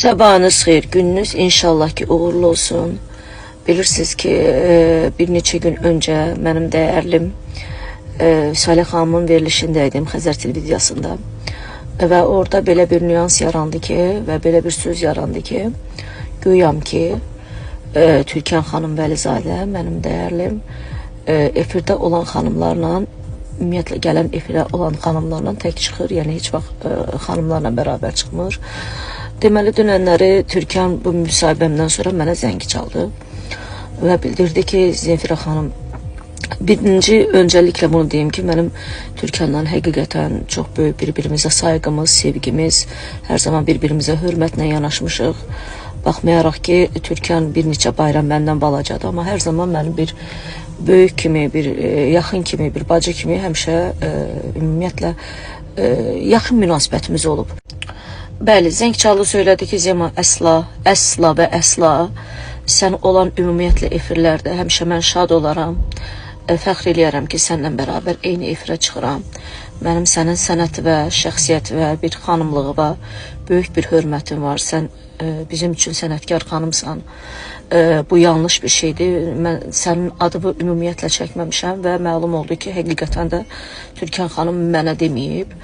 Sabahınız xeyir, gününüz inşallah ki uğurlu olsun. Bilirsiniz ki bir neçə gün öncə mənim dəyərlim Salih xanımın verilişindəydim Xəzər televiziyasında. Və orada belə bir nüans yarandı ki, və belə bir söz yarandı ki, güyam ki, Türkan xanım Vəlizadə, mənim dəyərlim, efirdə olan xanımlarla, ümumiyyətlə gələn efirə olan xanımlarla tək çıxır, yəni heç vaxt xanımlarla bərabər çıxmır. Deməli, dünənləri Türkan bu müsahibəmdən sonra mənə zəngi çaldı və bildirdi ki, Zemfira xanım, birinci öncəliklə bunu deyim ki, mənim Türkanla həqiqətən çox böyük bir-birimizə saygımız, sevgimiz, hər zaman bir-birimizə hörmətlə yanaşmışıq. Baxmayaraq ki, Türkan bir neçə bayram məndən balacadır, amma hər zaman mənim bir böyük kimi, bir yaxın kimi, bir bacı kimi həmişə ümumiyyətlə yaxın münasibətimiz olub. Bəli, zəng çaldı, söylədi ki, Zema, əsla və əsla sən olan ümumiyyətlə efirlərdə həmişə mən şad olaram, fəxr eləyərəm ki, sənlə bərabər eyni efirə çıxıram. Mənim sənin sənəti və şəxsiyyəti və bir xanımlığı və böyük bir hörmətin var. Sən bizim üçün sənətkar xanımsan. Bu yanlış bir şeydir. Mən sənin adını ümumiyyətlə çəkməmişəm və məlum oldu ki, həqiqətən də Türkan xanım mənə deməyib.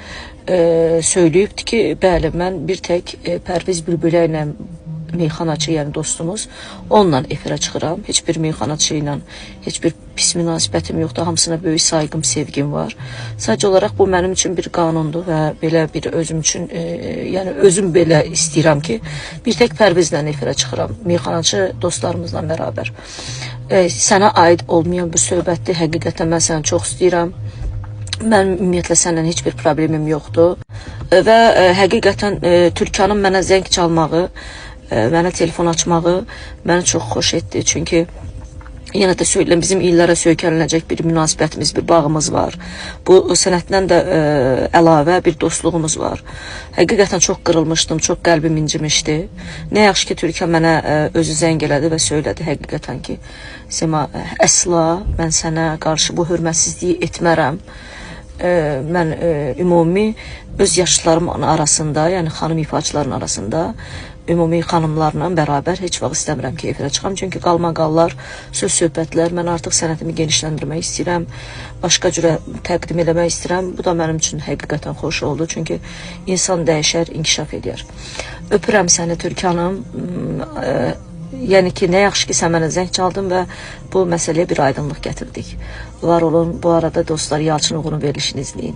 Söyləyibdir ki, bəli, mən bir tək Pərviz Bülbülə ilə meyxanaçı, yəni dostumuz, onunla efirə çıxıram. Heç bir meyxanaçı ilə heç bir pis münasibətim yoxdur. Hamısına böyük saygım, sevgim var. Sadəcə olaraq bu mənim üçün bir qanundur və belə bir özüm üçün, yəni özüm belə istəyirəm ki, bir tək Pərvizlə efirə çıxıram. Meyxanaçı dostlarımızla bərabər. Sənə aid olmayan bu söhbətdir. Həqiqətən mən səni çox istəyirəm. Mən ümumiyyətlə səndən heç bir problemim yoxdur. Və həqiqətən Türkanın mənə zəng çalmağı, mənə telefon açmağı məni çox xoş etdi. Çünki yenə də söyləyirəm, bizim illərə söykəniləcək bir münasibətimiz, bir bağımız var. Bu sənətdən də əlavə bir dostluğumuz var. Həqiqətən çox qırılmışdım, çox qəlbim incimişdi. Nə yaxşı ki, Türkan mənə özü zəng elədi və söylədi həqiqətən ki, Sema, əsla mən sənə qarşı bu hörmətsizliyi etmərəm. Mən ümumi öz yaşlılarımın arasında, yəni xanım ifaçıların arasında ümumi xanımlarla bərabər heç vaxt istəmirəm ki, efirə çıxam. Çünki qalmaqallar, söz-söhbətlər, mən artıq sənətimi genişləndirmək istəyirəm, başqa cürə təqdim eləmək istəyirəm. Bu da mənim üçün həqiqətən xoş oldu. Çünki insan dəyişər, inkişaf edir. Öpürəm səni, Türkanım. Yəni ki, nə yaxşı ki, sən mənə zəng çaldın və bu məsələyə bir aydınlıq gətirdik. Var olun, bu arada dostlar, Yalçın Oğur'un verilişini izləyin.